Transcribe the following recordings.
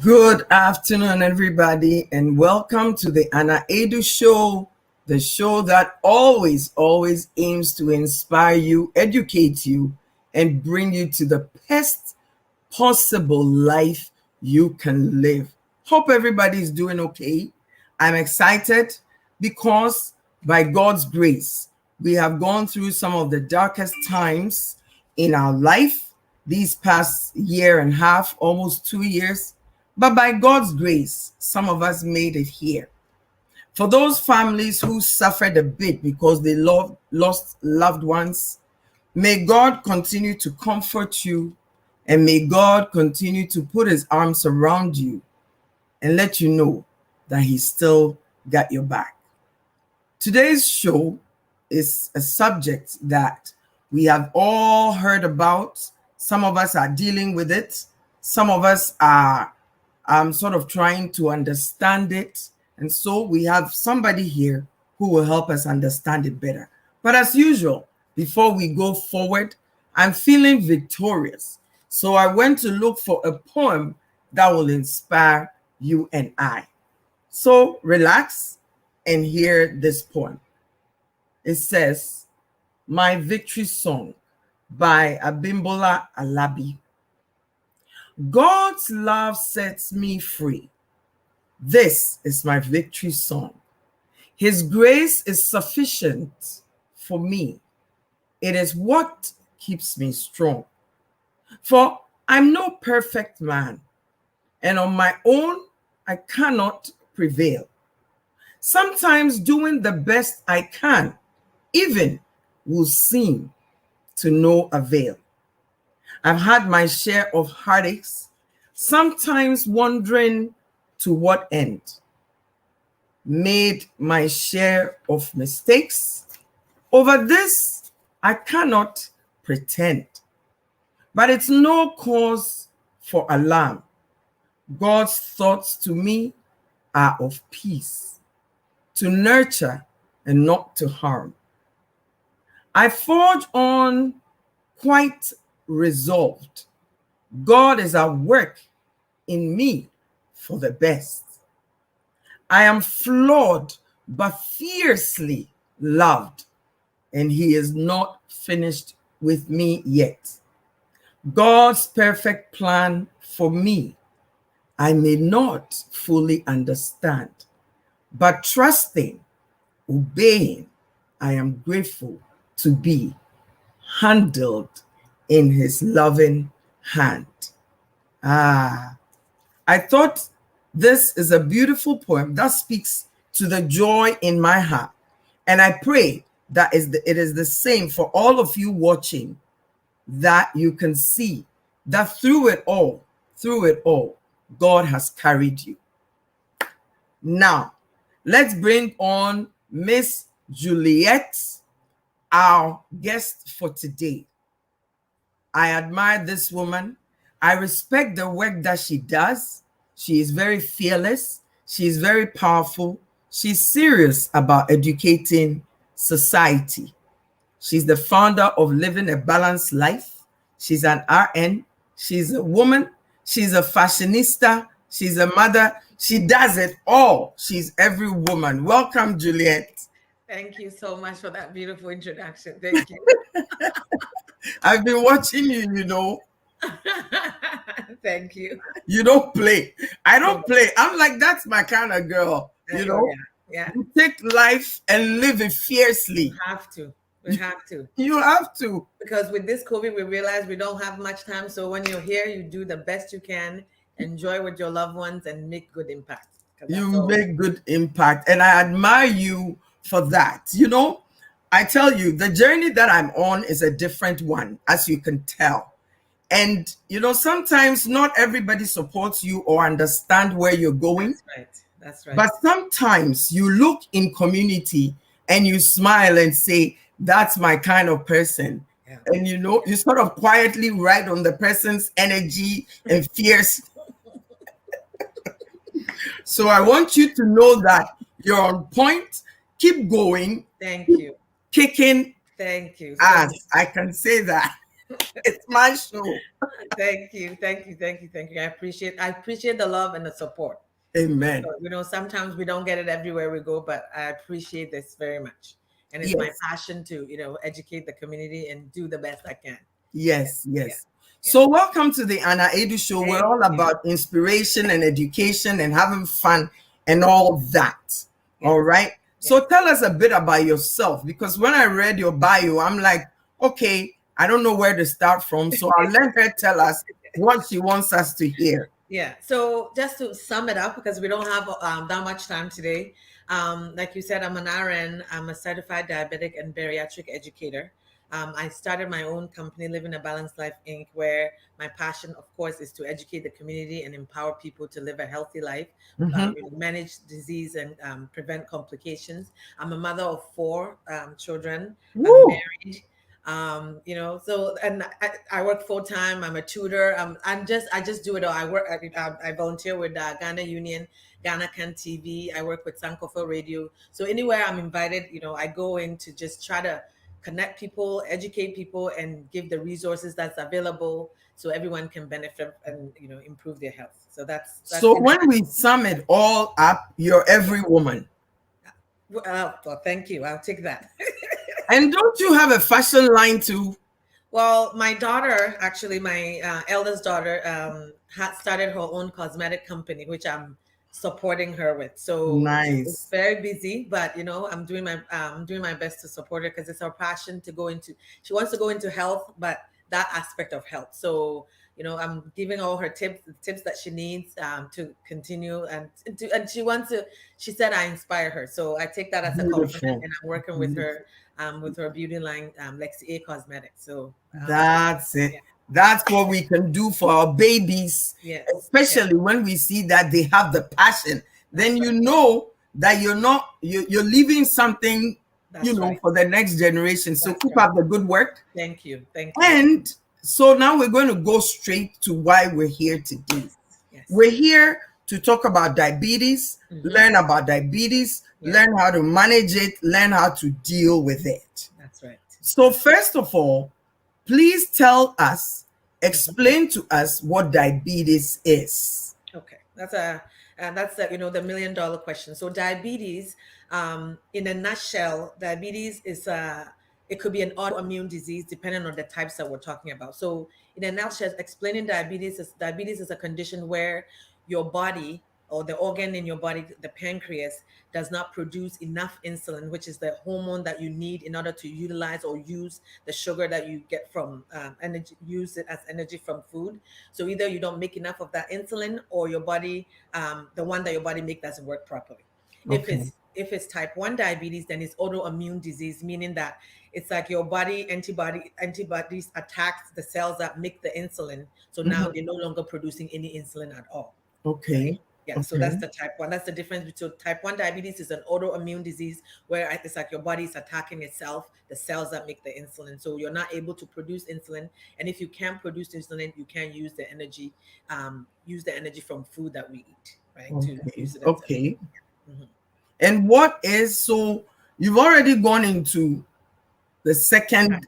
Good afternoon, everybody, and welcome to the Aidoo show, the show that always aims to inspire you, educate you, and bring you to the best possible life you can live. Hope everybody is doing okay. I'm excited because by God's grace, we have gone through some of the darkest times in our life these past year and a half, almost 2 years. But by God's grace, some of us made it here. For those families who suffered a bit because they lost loved ones, may God continue to comfort you, and may God continue to put his arms around you and let you know that he still got your back. Today's show is a subject that we have all heard about. Some of us are dealing with it. Some of us are sort of trying to understand it. And so we have somebody here who will help us understand it better. But as usual, before we go forward, I'm feeling victorious. So I went to look for a poem that will inspire you and I. So relax and hear this poem. It says, My Victory Song by Abimbola Alabi. God's love sets me free. This is my victory song. His grace is sufficient for me. It is what keeps me strong. For I'm no perfect man, and on my own, I cannot prevail. Sometimes doing the best I can, even will seem to no avail. I've had my share of heartaches, sometimes wondering to what end. Made my share of mistakes. Over this, I cannot pretend. But it's no cause for alarm. God's thoughts to me are of peace, to nurture and not to harm. I forge on quite resolved. God is at work in me for the best. I am flawed but fiercely loved, and he is not finished with me yet. God's perfect plan for me, I may not fully understand, but trusting, obeying, I am grateful to be handled in his loving hand. I thought this is a beautiful poem that speaks to the joy in my heart. And I pray that it is the same for all of you watching, that you can see that through it all, God has carried you. Now, let's bring on Miss Juliet, our guest for today. I admire this woman. I respect the work that she does. She is very fearless. She is very powerful. She's serious about educating society. She's the founder of Living a Balanced Life. She's an RN. She's a woman. She's a fashionista. She's a mother. She does it all. She's every woman. Welcome, Juliet. Thank you so much for that beautiful introduction. Thank you. I've been watching you, you know. Thank you. You don't play. I don't play. I'm like, that's my kind of girl, you know. Yeah. You take life and live it fiercely. We have to. We have to. You have to. Because with this COVID, we realize we don't have much time. So when you're here, you do the best you can, enjoy with your loved ones, and make good impact. You make good impact. And I admire you for that. You know, I tell you, the journey that I'm on is a different one, as you can tell. And, you know, sometimes not everybody supports you or understand where you're going. That's right. But sometimes you look in community and you smile and say, that's my kind of person. Yeah. And, you know, you sort of quietly ride on the person's energy and fierce. So I want you to know that you're on point. Keep going. Thank you. Kicking. Thank you. Ass. I can say that. It's my show. Thank you, thank you, thank you, thank you. I appreciate the love and the support. Amen. So, sometimes we don't get it everywhere we go, but I appreciate this very much. And it's my Yes, passion to, educate the community and do the best I can. Yeah, yes, yeah, yes. yeah. So welcome to the Aidoo show. We're Thank all you. about inspiration and education and having fun and all that. Yes, All right. yes. So tell us a bit about yourself, because when I read your bio, I'm like, okay, I don't know where to start from. So I'll let her tell us what she wants us to hear. Yeah. So just to sum it up, because we don't have that much time today. Like you said, I'm an RN. I'm a certified diabetic and bariatric educator. I started my own company, Living a Balanced Life Inc., where my passion, of course, is to educate the community and empower people to live a healthy life, Mhm. manage disease and prevent complications. I'm a mother of four children. I'm Woo! married. So and I work full time. I'm a tutor. I just do it all. I volunteer with Ghana Union, Ghana Can TV. I work with Sankofa Radio. So anywhere I'm invited, I go in to just try to connect people, educate people, and give the resources that's available so everyone can benefit and improve their health. So that's So in when we sum it all up, you're every woman. well, thank you. I'll take that. And don't you have a fashion line too? Well, my daughter, actually, my eldest daughter, had started her own cosmetic company, which I'm supporting her with. So it's Nice. very busy, but I'm doing my best to support her because it's her passion to go into. She wants to go into health, but that aspect of health. So I'm giving all her tips, the tips that she needs to continue, and she wants to. She said I inspire her, so I take that as a compliment, Beautiful. and I'm working Beautiful. with her beauty line, Lexi A Cosmetics. So That's yeah, it. That's what we can do for our babies, yes, yes, especially when we see that they have the passion. Then that's you right, know that you're leaving something, that's right, for the next generation. So that's keep right. up the good work. Thank you, thank you. And so now we're going to go straight to why we're here today. Yes, yes. We're here to talk about diabetes, Mm-hmm. learn about diabetes, Yeah, learn how to manage it, learn how to deal with it. that's right. So, first of all, please tell us, Mhm. explain to us what diabetes is. Okay, the $1 million question. So diabetes, in a nutshell, diabetes is it could be an autoimmune disease depending on the types that we're talking about. So in a nutshell, explaining diabetes is a condition where your body or the organ in your body, the pancreas, does not produce enough insulin, which is the hormone that you need in order to utilize or use the sugar that you get from energy, use it as energy from food. So either you don't make enough of that insulin, or your body, the one that your body make, doesn't work properly. If Okay. it's type 1 diabetes, then it's autoimmune disease, meaning that it's like your body antibodies attacks the cells that make the insulin. So now Mhm. they're no longer producing any insulin at all. Right? Okay. Yeah, so Okay. that's the type 1. That's the difference between type 1 diabetes is an autoimmune disease where it's like your body is attacking itself, the cells that make the insulin. So you're not able to produce insulin. And if you can't produce insulin, you can't use the energy from food that we eat, right? To Okay. use it as Okay. energy. And so you've already gone into the second,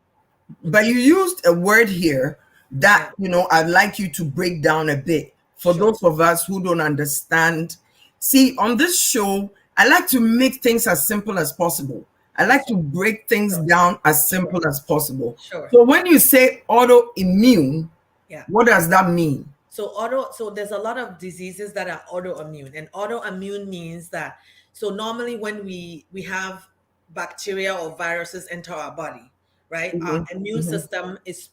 but you used a word here that, Yeah, I'd like you to break down a bit for sure, those of us who don't understand. See, on this show, I like to make things as simple as possible. I like to break things sure, down as sure, simple as possible. sure. So when you say autoimmune, Yeah. what does that mean? So there's a lot of diseases that are autoimmune, and autoimmune means that, so normally when we have bacteria or viruses enter our body, right? Our Mhm, immune mhm. system is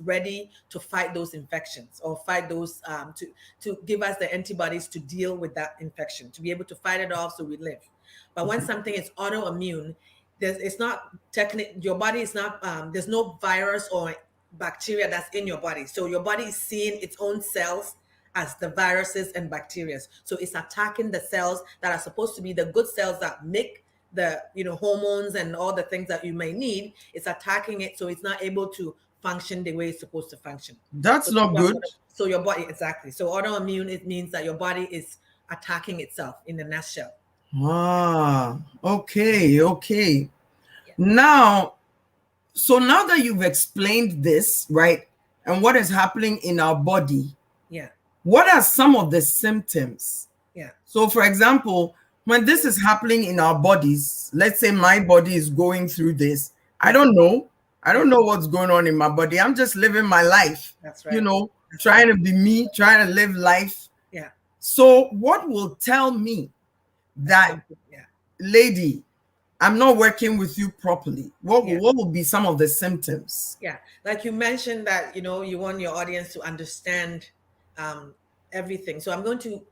ready to fight those infections, or fight those to give us the antibodies to deal with that infection, to be able to fight it off so we live. But when something is autoimmune, it's not technical. Your body is not there's no virus or bacteria that's in your body. So your body is seeing its own cells as the viruses and bacteria. So it's attacking the cells that are supposed to be the good cells that make the hormones and all the things that you may need. It's attacking it, so it's not able to function the way it's supposed to function. That's So not good. so your body, exactly. So autoimmune, it means that your body is attacking itself in the nutshell. Ah, okay, okay. Yeah. Now, So now that you've explained this, right, and what is happening in our body, Yeah. what are some of the symptoms? Yeah. So, for example, when this is happening in our bodies, let's say my body is going through this, I Yeah. don't know. I Yeah. don't know what's going on in my body. I'm just living my life, That's right. That's trying right. to be me, trying to live life. Yeah. So, what will tell me That's that, something. Yeah. lady, I'm not working with you properly? Yeah. What will be some of the symptoms? Yeah, like you mentioned that you want your audience to understand um, everything. So I'm going to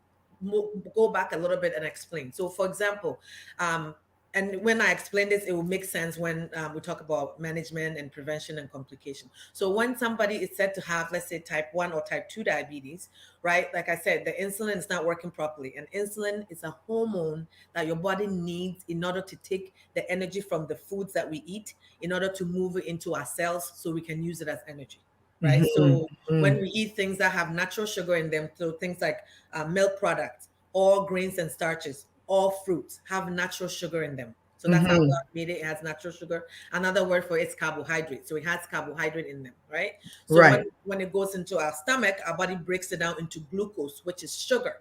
go back a little bit and explain. So, for example, um, and when I explain this, it will make sense when we talk about management and prevention and complication. So, when somebody is said to have, let's say, type 1 or type 2 diabetes, right? Like I said, the insulin is not working properly. And insulin is a hormone that your body needs in order to take the energy from the foods that we eat in order to move it into our cells so we can use it as energy, right? Mhm, So when mhm. we eat things that have natural sugar in them, so things like milk products, all grains and starches, all fruits have natural sugar in them. So that's how Mhm. God made it. It has natural sugar. Another word for it is carbohydrate. So it has carbohydrate in them, right? So Right. when it goes into our stomach, our body breaks it down into glucose, which is sugar,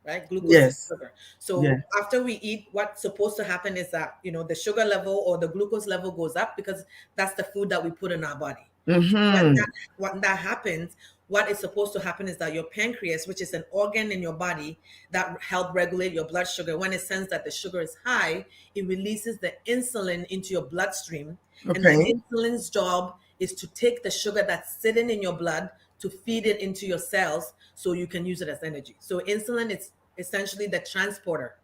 right? Glucose is Yes. sugar. So Yes. after we eat, what's supposed to happen is that, the sugar level or the glucose level goes up because that's the food that we put in our body. When Mm-hmm. that happens, what is supposed to happen is that your pancreas, which is an organ in your body that help regulate your blood sugar, when it senses that the sugar is high, it releases the insulin into your bloodstream. And the Okay. insulin's job is to take the sugar that's sitting in your blood to feed it into your cells so you can use it as energy. So insulin is essentially the transporter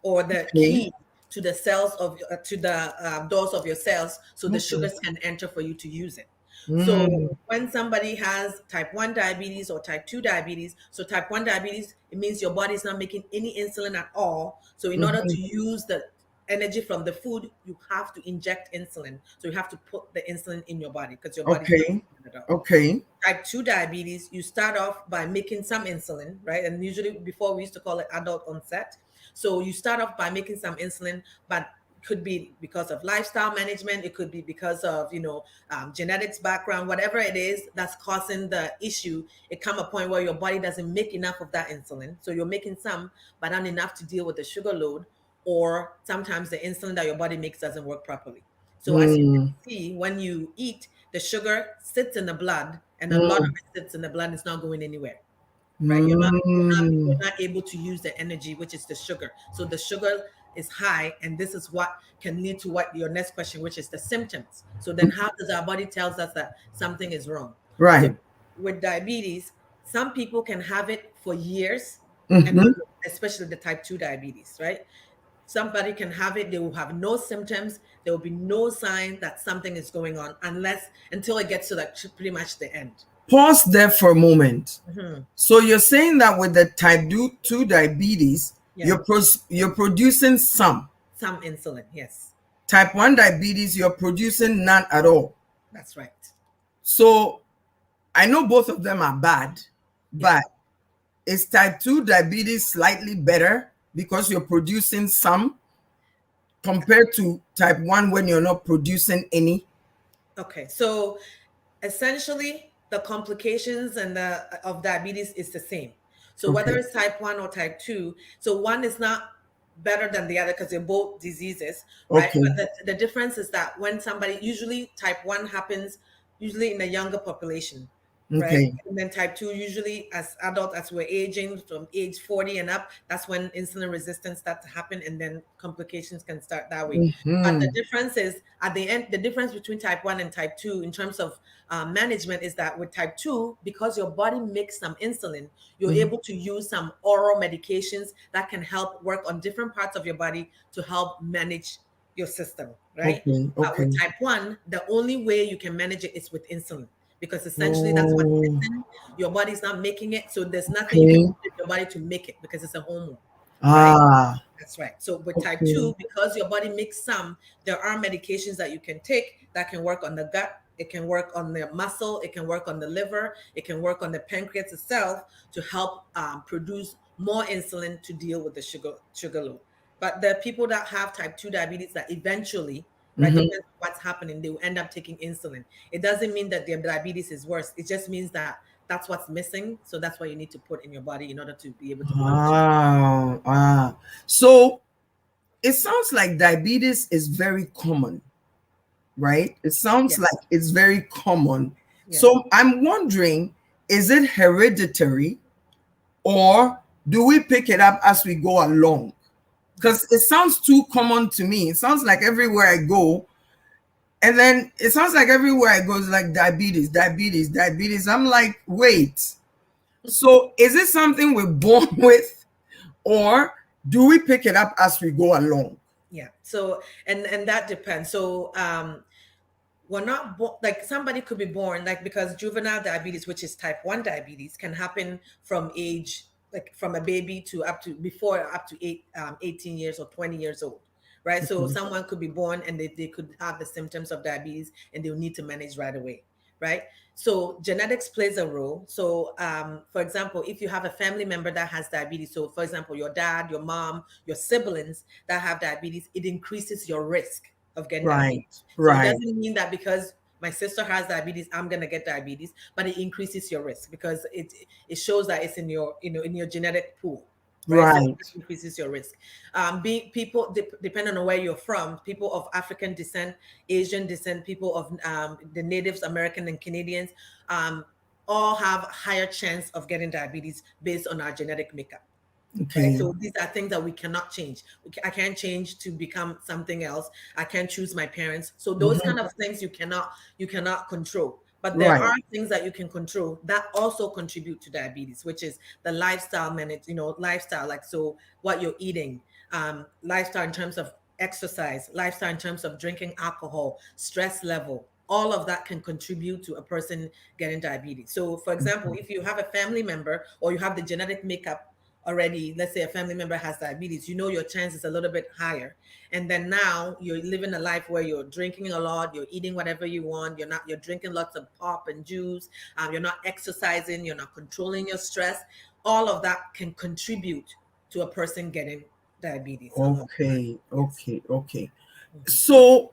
or the Okay. key to the cells to the doors of your cells so the Okay. sugars can enter for you to use it. So Mm. when somebody has type 1 diabetes or type 2 diabetes, so type 1 diabetes, it means your body is not making any insulin at all. So in order Mm-hmm. to use the energy from the food, you have to inject insulin. So you have to put the insulin in your body because your body's not Okay. making it at all. Okay. Type 2 diabetes, you start off by making some insulin, right? And usually before we used to call it adult onset. So you start off by making some insulin, but could be because of lifestyle management. It could be because of, genetics background, whatever it is that's causing the issue. It come a point where your body doesn't make enough of that insulin. So you're making some, but not enough to deal with the sugar load. Or sometimes the insulin that your body makes doesn't work properly. So as you Mm. can see, when you eat, the sugar sits in the blood, and a lot of Mm. it sits in the blood. It's not going anywhere, right? You're Mm. not able to use the energy, which is the sugar. So the sugar is high, and this is what can lead to what your next question, which is the symptoms. So then, how does our body tells us that something is wrong? So Right. with diabetes, some people can have it for years and not, Mm-hmm. especially the type 2 diabetes, right? Somebody can have it, they will have no symptoms, there will be no sign that something is going on until it gets to like pretty much the end. Pause there for a moment. Hmm. So you're saying that with the type 2 diabetes, Yeah, you're producing some. some insulin, yes, Type 1 diabetes, you're producing none at all. that's right. So I know both of them are bad, Yeah. but is type 2 diabetes slightly better because you're producing some compared to type 1 when you're not producing any? Okay, so essentially the complications and the of diabetes is the same. So whether Okay. it's type 1 or type 2, so one is not better than the other because they're both diseases, right? Okay. But the difference is that when somebody, usually type 1 happens usually in a younger population, right? Okay. And then type 2 usually as adult, as we're aging from age 40 and up, that's when insulin resistance starts to happen, and then complications can start that way. But the Mm-hmm. difference is at the end, the difference between type 1 and type 2 in terms of management is that with type 2, because your body makes some insulin, you're Mm-hmm. able to use some oral medications that can help work on different parts of your body to help manage your system, right? Okay. But with Okay. type 1, the only way you can manage it is with insulin because essentially that's what's Oh, missing. Your body's not making it. So there's nothing you can okay. do in your body to make it because it's a hormone, right? Ah, That's right. So with type okay. 2, because your body makes some, there are medications that you can take that can work on the gut. It can work on the muscle. It can work on the liver. It can work on the pancreas itself to help produce more insulin to deal with the sugar load. But the people that have type 2 diabetes that eventually right? Mm-hmm. Depends on what's happening. They will end up taking insulin. It doesn't mean that their diabetes is worse. It just means that that's what's missing. So that's what you need to put in your body in order to be able to function. So it sounds like diabetes is very common, right? It sounds like Yes. it's very common. Yeah. So I'm wondering, is it hereditary or do we pick it up as we go along? Yeah. Because it sounds too common to me. It sounds like everywhere I go, and then it sounds like everywhere I go is like diabetes, diabetes, diabetes. I'm like, wait. So is it something we're born with, or do we pick it up as we go along? Yeah. So and that depends. So we're not like somebody could be born like because juvenile diabetes, which is type 1 diabetes, can happen from age like from a baby to up to before up to 18 years or 20 years old, right? So Mhm. someone could be born and they could have the symptoms of diabetes and they'll need to manage right away, right? So genetics plays a role. So for example, if you have a family member that has diabetes, so for example your dad, your mom, your siblings that have diabetes, it increases your risk of getting diabetes. Right, So it right, doesn't mean that because my sister has diabetes, I'm gonna get diabetes, but it increases your risk because it shows that it's in your in your genetic pool, right? So it right. increases your risk. Being people depending on where you're from, people of African descent, Asian descent, people of the natives, American and Canadians, um, all have higher chance of getting diabetes based on our genetic makeup, right? Okay. So these are things that we cannot change. I can't change to become something else. I can't choose my parents. So those Mhm. kind of things you cannot control. But there Right. are things that you can control that also contribute to diabetes, which is the lifestyle manage, lifestyle, like so what you're eating, lifestyle in terms of exercise, lifestyle in terms of drinking alcohol, stress level. All of that can contribute to a person getting diabetes. So, for example, if you have a family member or you have the genetic makeup already, let's say a family member has diabetes, your chance is a little bit higher. And then now you're living a life where you're drinking a lot, you're eating whatever you want, you're drinking lots of pop and juice, you're not exercising, you're not controlling your stress. All of that can contribute to a person getting diabetes along the line. Okay, Yes. okay, okay. Mhm. So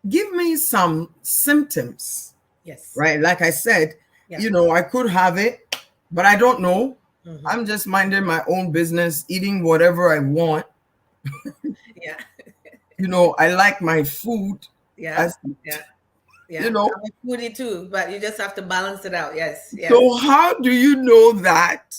give me some symptoms, Yes. right? Like I said, Yeah. I could have it, but I don't know. Hmm. I'm just minding my own business, eating whatever I want. Yeah. I like my food. Yeah. As Yeah. you Yeah. know, I'm a foodie too, but you just have to balance it out. Yes. Yes. so how do you know that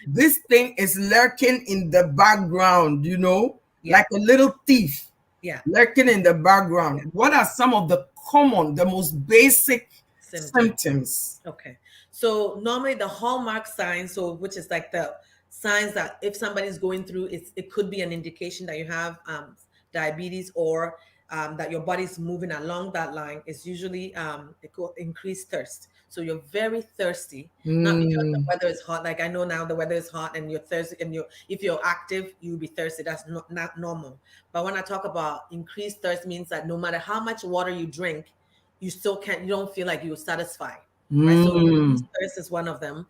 this thing is lurking in the background, Yeah. like a little thief Yeah. lurking in the Yeah. background? What are some of the common, the most basic Symptoms. symptoms? Okay. So normally the hallmark signs, so which is like the signs that if somebody's going through, it could be an indication that you have diabetes or that your body's moving along that line. Is usually it could increase thirst. So you're very thirsty, not because the Mm, weather is hot. Like I know now the weather is hot and you're thirsty, and if you're active, you'll be thirsty. That's not normal. But when I talk about increased thirst, means that no matter how much water you drink, you don't feel like you're satisfied, right? So increased mm, thirst is one of them.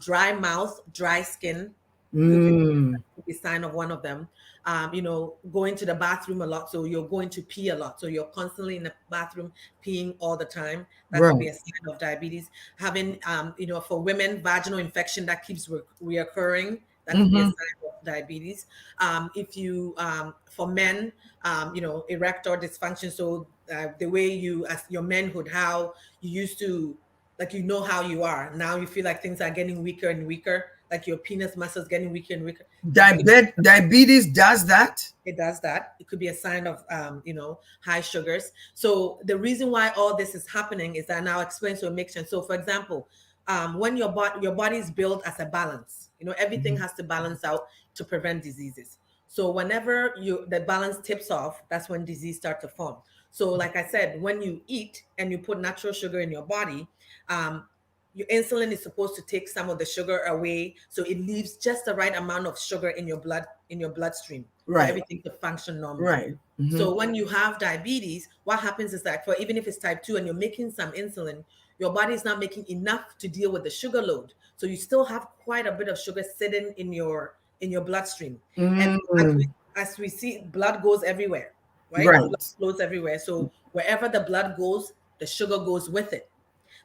Dry mouth, dry skin could be mm. a sign of one of them. Going to the bathroom a lot. So you're going to pee a lot. So you're constantly in the bathroom peeing all the time. That could be Right. a sign of diabetes. Having, for women, vaginal infection that keeps reoccurring. That could be a Mm-hmm. sign of diabetes. If you, for men, erector dysfunction. So the way as your manhood, how you used to, like, how you are. Now you feel like things are getting weaker and weaker, like your penis muscles getting weaker and weaker. That could Diabetes does that? It does that. It could be a sign of high sugars. So the reason why all this is happening is that, now explain so it makes sense. So for example, when your body is built as a balance, everything has to balance out to prevent diseases. So whenever the balance tips off, that's when disease start to form. So like I said, when you eat and you put natural sugar in your body, um, your insulin is supposed to take some of the sugar away, so it leaves just the right amount of sugar in your bloodstream for Right, everything to function normally. right. Mm-hmm. So when you have diabetes, what happens is that, for even if it's type 2 and you're making some insulin, your body is not making enough to deal with the sugar load. So you still have quite a bit of sugar sitting in your bloodstream. And Mm, as we see, blood goes everywhere. right? The blood Right. flows everywhere. So wherever the blood goes, the sugar goes with it.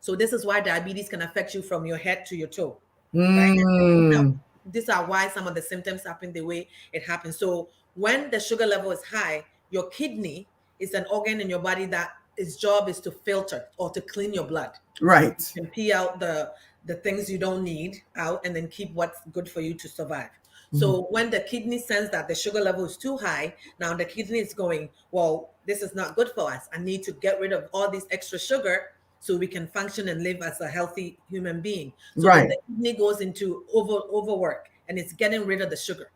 So this is why diabetes can affect you from your head to your toe, right? Mm. These are why some of the symptoms happen the way it happens. So when the sugar level is high, your kidney is an organ in your body that its job is to filter or to clean your blood. So you Right. can pee out the things you don't need out and then keep what's good for you to survive. So when the kidney sense that the sugar level is too high, now the kidney is going, well, this is not good for us. I need to get rid of all this extra sugar so we can function and live as a healthy human being. So then Right. the kidney goes into overwork and it's getting rid of the sugar,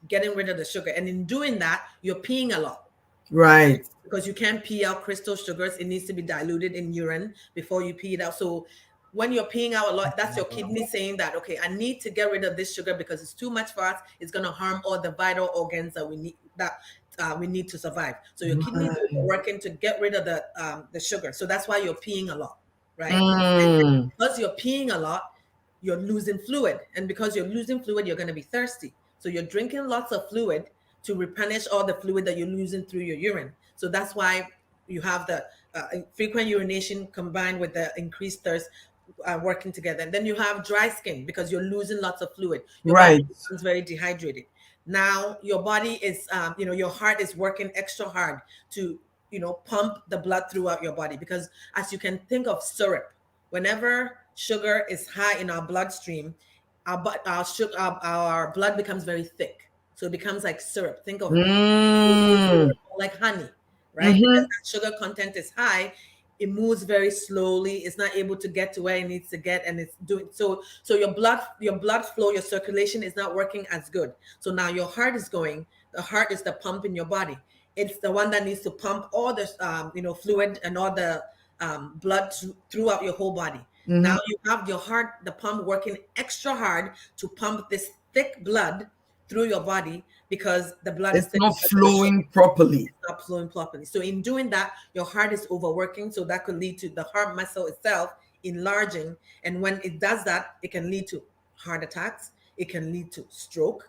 getting rid of the sugar. And in doing that, you're peeing a lot Right. because you can't pee out crystal sugars. It needs to be diluted in urine before you pee it out. So when you're peeing out a lot, that's your kidney saying that, okay, I need to get rid of this sugar because it's too much for us. It's going to harm all the vital organs that we need to survive. So your kidneys are working to get rid of the sugar. So that's why you're peeing a lot, right? Mm. Because you're peeing a lot, you're losing fluid. And because you're losing fluid, you're going to be thirsty. So you're drinking lots of fluid to replenish all the fluid that you're losing through your urine. So that's why you have the frequent urination combined with the increased thirst working together. And then you have dry skin because you're losing lots of fluid. Your body Right. becomes very dehydrated. Now your body is, your heart is working extra hard to, pump the blood throughout your body because as you can think of syrup, whenever sugar is high in our bloodstream, our blood becomes very thick. So it becomes like syrup. Think of Mm. like honey, right? Because Mm-hmm. that sugar content is high, it moves very slowly. It's not able to get to where it needs to get, and it's doing so. So your blood flow, your circulation is not working as good. So now your heart is going. The heart is the pump in your body. It's the one that needs to pump all the fluid and all the blood throughout your whole body. Mm-hmm. Now you have your heart, the pump working extra hard to pump this thick blood through your body because the blood is It's thick not because of the sugar flowing properly. not flowing properly. So in doing that, your heart is overworking. So that could lead to the heart muscle itself enlarging. And when it does that, it can lead to heart attacks. It can lead to stroke,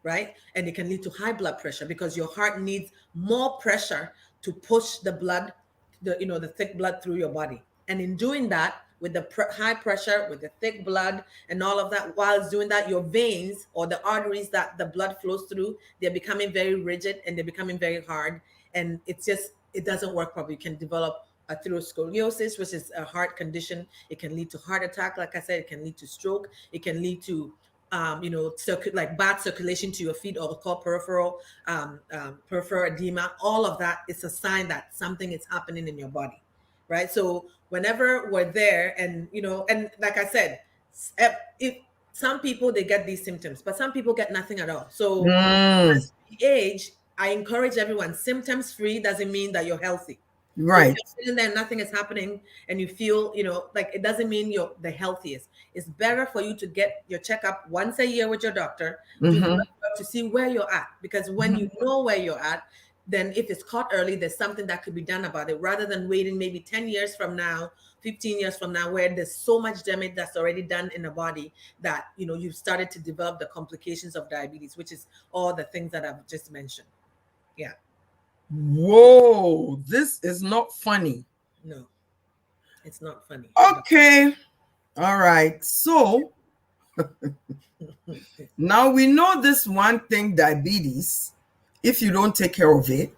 right? And it can lead to high blood pressure because your heart needs more pressure to push the blood, the thick blood through your body. And in doing that, with the high pressure, with the thick blood, and all of that, while it's doing that, your veins or the arteries that the blood flows through, they're becoming very rigid and they're becoming very hard. And it doesn't work properly. You can develop atherosclerosis, which is a heart condition. It can lead to heart attack. Like I said, it can lead to stroke. It can lead to like bad circulation to your feet, or called peripheral edema. All of that is a sign that something is happening in your body, right? So whenever we're there, and like I said, if some people they get these symptoms, but some people get nothing at all. So Mm. as we age, I encourage everyone, symptoms free doesn't mean that you're healthy. So if Right. you're sitting there and nothing is happening and you feel, like it doesn't mean you're the healthiest. It's better for you to get your checkup once a year with your doctor, do blood Mm-hmm. work to see where you're at. Because when you know where you're at, then if it's caught early, there's something that could be done about it rather than waiting maybe 10 years from now, 15 years from now, where there's so much damage that's already done in the body that, you've started to develop the complications of diabetes, which is all the things that I've just mentioned. Yeah. Whoa, this is not funny. No, it's not funny. Okay. All right. So now we know this one thing, diabetes, if you don't take care of it,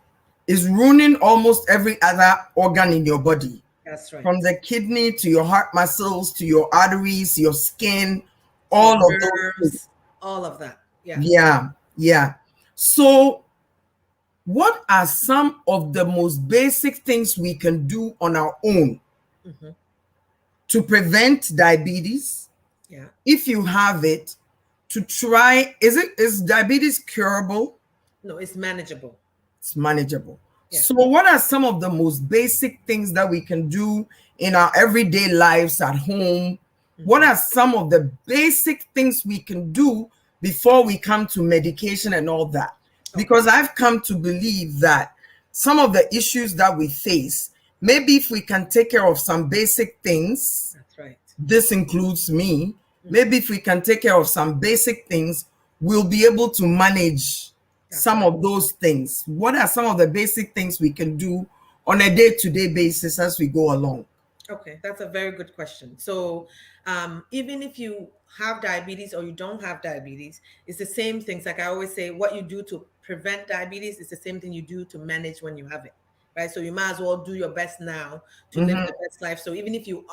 is ruining almost every other organ in your body. That's right. From the kidney to your heart muscles to your arteries, your skin, Your all of those things. nerves, all of that. Yeah. Yeah. Yeah. So what are some of the most basic things we can do on our own hmm to prevent diabetes? Yeah. If you have it, to try, is diabetes curable? No, it's manageable. It's manageable. Yeah. So what are some of the most basic things that we can do in our everyday lives at home? What are some of the basic things we can do before we come to medication and all that? Because I've come to believe that some of the issues that we face, maybe if we can take care of some basic things, That's right. this includes me, maybe if we can take care of some basic things, we'll be able to manage That's some right. of those things? What are some of the basic things we can do on a day-to-day basis as we go along? Okay, that's a very good question. So, even if you have diabetes or you don't have diabetes, it's the same things. Like I always say, what you do to prevent diabetes is the same thing you do to manage when you have it, right? So you might as well do your best now to live Mm-hmm. the best life. So even if your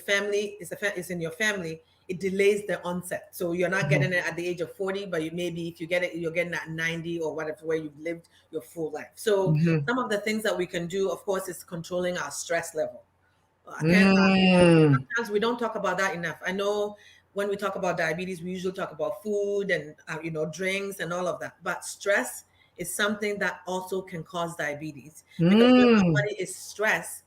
family is in your family, it delays the onset. So you're not getting it at the age of 40, but maybe if you get it, you're getting it at 90 or whatever, where you've lived your full life. So Mm-hmm. some of the things that we can do, of course, is controlling our stress level. Mm. Sometimes we don't talk about that enough. I know when we talk about diabetes, we usually talk about food and drinks and all of that. But stress is something that also can cause diabetes, because when our Mm. body is stressed,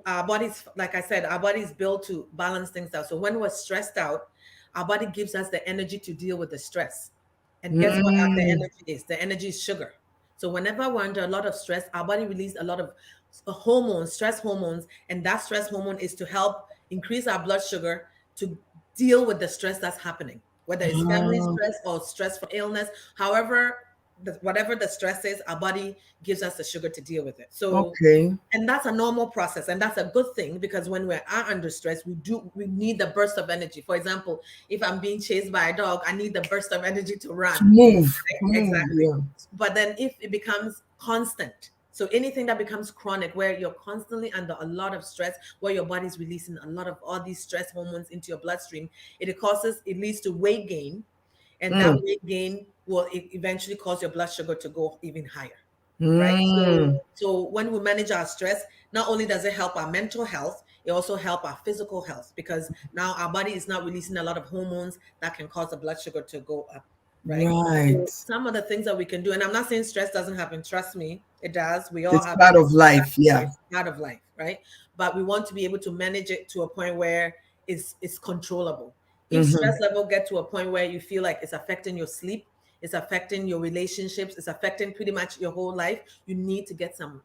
our bodies, like I said, our body is built to balance things out. So when we're stressed out, our body gives us the energy to deal with the stress. And guess what the Mm. energy is? The energy is sugar. So whenever we're under a lot of stress, our body releases a lot of hormones, stress hormones, and that stress hormone is to help increase our blood sugar to deal with the stress that's happening, whether it's family Ah, stress or stress from illness. However, whatever the stress is, our body gives us the sugar to deal with it. So, okay. and that's a normal process, and that's a good thing, because when we are under stress, we need the burst of energy. For example, if I'm being chased by a dog, I need the burst of energy to To run. move. To Right? move, Exactly. yeah. But then if it becomes constant, so anything that becomes chronic, where you're constantly under a lot of stress, where your body's releasing a lot of all these stress hormones into your bloodstream, it leads to weight gain, and that Mm. weight gain will eventually cause your blood sugar to go even higher, right? Mm. So when we manage our stress, not only does it help our mental health, it also help our physical health, because now our body is not releasing a lot of hormones that can cause the blood sugar to go up, right? Right. So some of the things that we can do, and I'm not saying stress doesn't happen, trust me, it does. We all It's have part it. of life, yeah. It's part of life, right? But we want to be able to manage it to a point where it's controllable. If Mm-hmm. stress level get to a point where you feel like it's affecting your sleep, it's affecting your relationships, it's affecting pretty much your whole life, you need to get some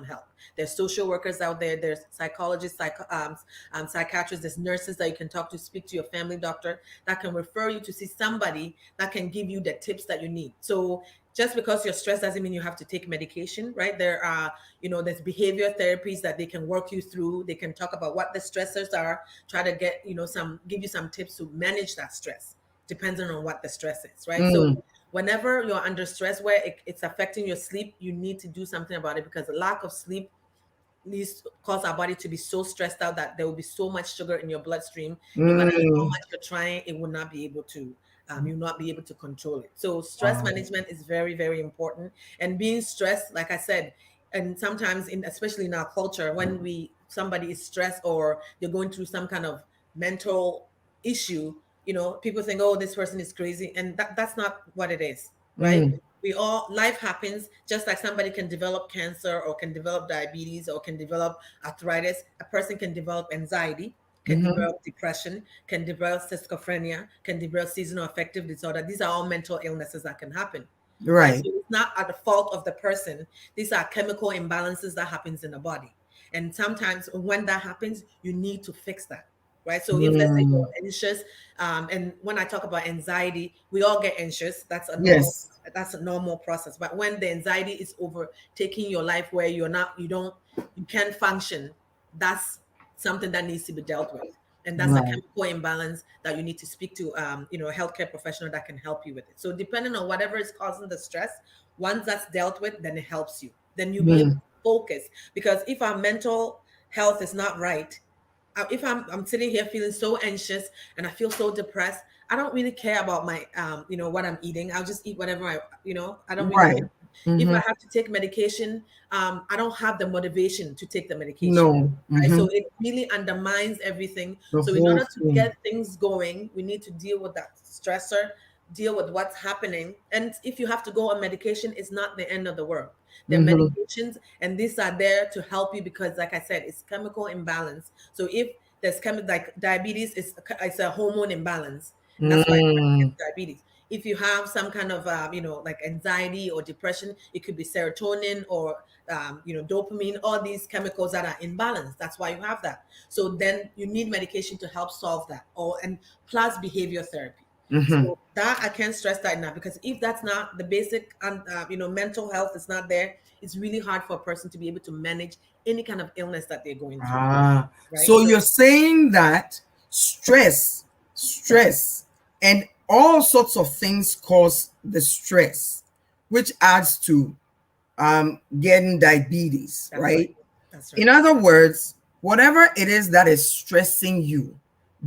help. There's social workers out there, there's psychologists, psychiatrists, there's nurses that you can talk to, speak to your family doctor that can refer you to see somebody that can give you the tips that you need. So just because you're stressed doesn't mean you have to take medication, right? There are, there's behavior therapies that they can work you through. They can talk about what the stressors are, try to get, give you some tips to manage that stress, depending on what the stress is, right? So Mm. whenever you're under stress where it's affecting your sleep, you need to do something about it, because the lack of sleep leads cause our body to be so stressed out that there will be so much sugar in your bloodstream. No matter how Mm. much you're trying, it will not be able to you'll not be able to control it. So stress Wow. management is very, very important. And being stressed, like I said, and sometimes especially in our culture, when somebody is stressed or they're going through some kind of mental issue, people think, oh, this person is crazy, and that's not what it is, right? Mm. Life happens. Just like somebody can develop cancer or can develop diabetes or can develop arthritis, a person can develop anxiety, can Mm-hmm. develop depression, can develop schizophrenia, can develop seasonal affective disorder. These are all mental illnesses that can happen, right? Right. So it's not at the fault of the person. These are chemical imbalances that happens in the body. And sometimes when that happens, you need to fix that, right? So if, let's say, Mm. you're anxious, and when I talk about anxiety, we all get anxious. Yes. That's a normal process. But when the anxiety is overtaking your life, where you can't function, that's something that needs to be dealt with. And that's a Right. chemical imbalance that you need to speak to, a healthcare professional that can help you with it. So depending on whatever is causing the stress, once that's dealt with, then it helps you. Then you'll be able Mm. to focus. Because if our mental health is not right, if I'm sitting here feeling so anxious and I feel so depressed, I don't really care about my what I'm eating. I'll just eat whatever I don't really Right. care. If Mm-hmm. I have to take medication, I don't have the motivation to take the medication. No. Right? Mm-hmm. So it really undermines everything. The So in whole order to thing. get things going, we need to deal with that stressor, deal with what's happening. And if you have to go on medication, it's not the end of the world. There are Mm-hmm. medications, and these are there to help you, because, like I said, it's chemical imbalance. So if there's chemical, like diabetes, it's a hormone imbalance, and that's why Mm. it's diabetes. If you have some kind of like anxiety or depression, it could be serotonin or dopamine, all these chemicals that are imbalanced. That's why you have that. So then you need medication to help solve that, or and plus behavior therapy. So that I can't stress that enough, because if that's not the basic, mental health is not there, it's really hard for a person to be able to manage any kind of illness that they're going through. Right. So you're saying that stress, and all sorts of things cause the stress, which adds to getting diabetes, That's right? right. That's right. In other words, whatever it is that is stressing you,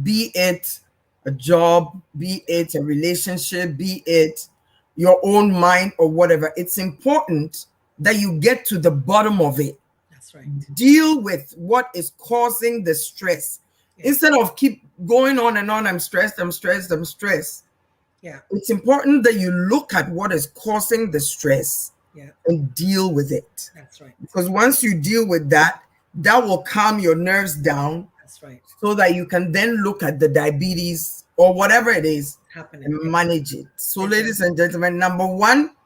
be it a job, be it a relationship, be it your own mind or whatever, it's important that you get to the bottom of it. That's right. Deal with what is causing the stress. Yeah. Instead of keep going on and on, I'm stressed. Yeah. It's important that you look at what is causing the stress, yeah, and deal with it. That's right. Because once you deal with that, that will calm your nerves down. That's right. So that you can then look at the diabetes or whatever it is happening and manage it. So, Exactly. ladies and gentlemen, number one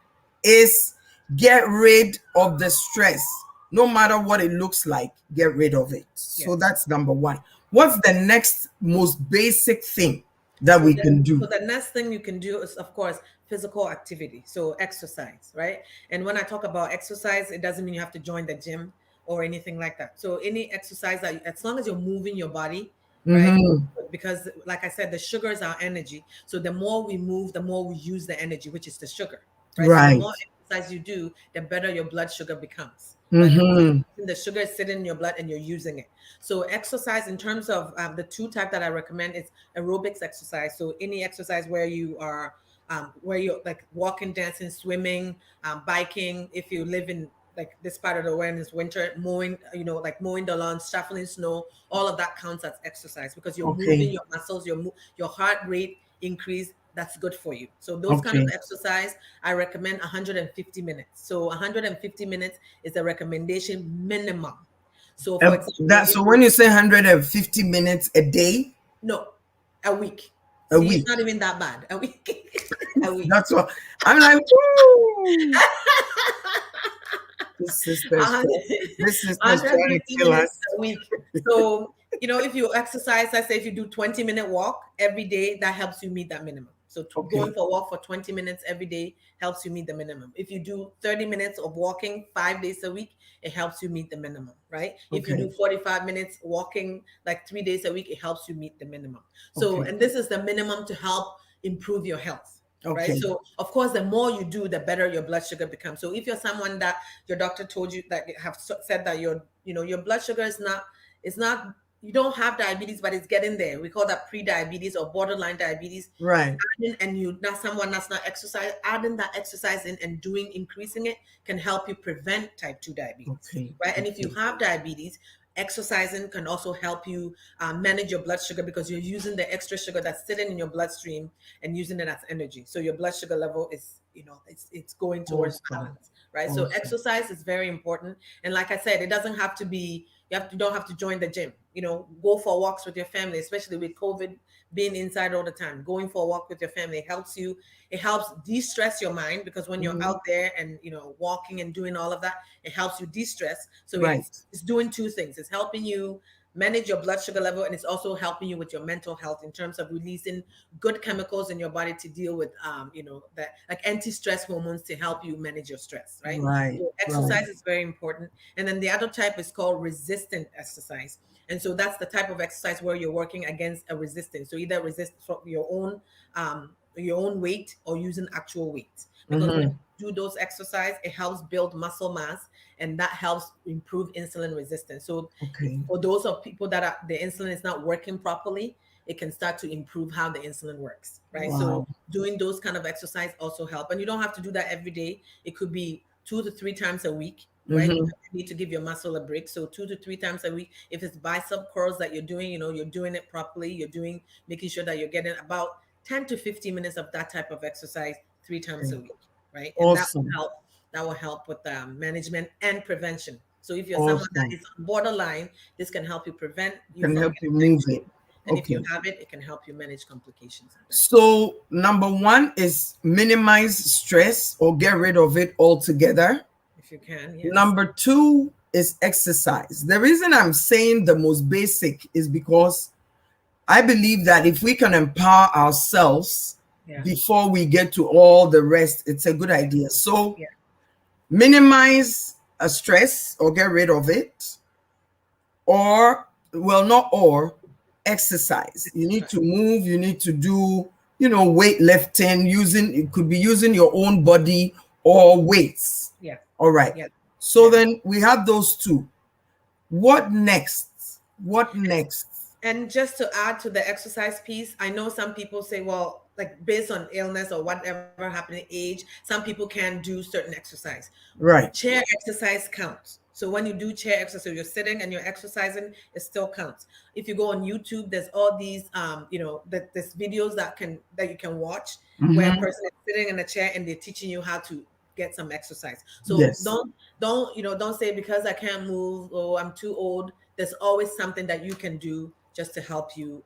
is get rid of the stress. No matter what it looks like, get rid of it. So that's number one. What's the next most basic thing that we can do? So the next thing you can do is, of course, physical activity. So exercise, right? And when I talk about exercise, it doesn't mean you have to join the gym or anything like that. So any exercise that, as long as you're moving your body, right? Because like I said, the sugar is our energy. So the more we move, the more we use the energy, which is the sugar, right? So the more exercise you do, the better your blood sugar becomes. Right? The sugar is sitting in your blood and you're using it. So exercise, in terms of the two type that I recommend, is aerobics exercise. So any exercise where you are where you're like walking, dancing, swimming, biking. If you live in like this part of the world, it's winter, mowing, like mowing the lawn, shoveling snow, all of that counts as exercise, because you're moving your muscles, your heart rate increase. That's good for you. So those kind of exercise, I recommend 150 minutes. So 150 minutes is a recommendation minimum. So for example, so when you say 150 minutes a day? No, a week. A week. It's not even that bad. A week. A week. That's what I'm like. Woo! This sister's trying to kill us. A week. So, if you exercise, let's say if you do 20-minute walk every day, that helps you meet that minimum. So going for a walk for 20 minutes every day helps you meet the minimum. If you do 30 minutes of walking 5 days a week, it helps you meet the minimum, right? If you do 45 minutes walking like 3 days a week, it helps you meet the minimum. So, and this is the minimum to help improve your health. Right. So of course, the more you do, the better your blood sugar becomes. So if you're someone that your doctor told you that have said that your blood sugar is not, you don't have diabetes, but it's getting there. We call that pre-diabetes or borderline diabetes. Right. And you not someone that's not exercise, adding that exercise in and increasing it can help you prevent type 2 diabetes. Right. And if you have diabetes, exercising can also help you manage your blood sugar, because you're using the extra sugar that's sitting in your bloodstream and using it as energy. So your blood sugar level is, it's going towards balance, right? So exercise is very important. And like I said, it doesn't have to be, you don't have to join the gym. Go for walks with your family, especially with COVID being inside all the time. Going for a walk with your family helps you. It helps de-stress your mind, because when you're out there and walking and doing all of that, it helps you de-stress. So it's doing two things. It's helping you manage your blood sugar level, and it's also helping you with your mental health in terms of releasing good chemicals in your body to deal with that, like anti-stress hormones, to help you manage your stress, right? So exercise is very important. And then the other type is called resistant exercise. And so that's the type of exercise where you're working against a resistance. So either resist from your own weight or using actual weight. Because when you do those exercise, it helps build muscle mass, and that helps improve insulin resistance. So for those of people that the insulin is not working properly, it can start to improve how the insulin works, right? So doing those kind of exercise also help. And you don't have to do that every day. It could be 2 to 3 times a week, right? You need to give your muscle a break. So 2 to 3 times a week. If it's bicep curls that you're doing, you're doing it properly. You're making sure that you're getting about 10 to 15 minutes of that type of exercise 3 times a week, right? And that will help with management and prevention. So if you're someone that is on borderline, this can help you prevent. Can help you move it. And if you have it, it can help you manage complications. So number one is minimize stress or get rid of it altogether. If you can, yes. Number two is exercise. The reason I'm saying the most basic is because I believe that if we can empower ourselves Yeah. before we get to all the rest. It's a good idea. So Yeah. minimize a stress or get rid of it, or, well, not or, exercise. You need Exercise. to move, you need to do, weightlifting, it could be using your own body or weights. Yeah. All right. Yeah. So Yeah. then we have those two. What next? What next? And just to add to the exercise piece, I know some people say, well, like based on illness or whatever happening, age, some people can do certain exercise. Right. Chair exercise counts. So when you do chair exercise, you're sitting and you're exercising, it still counts. If you go on YouTube, there's all these, there's videos that you can watch where a Mm-hmm. person is sitting in a chair and they're teaching you how to get some exercise. So Yes. don't say because I can't move or I'm too old. There's always something that you can do just to help you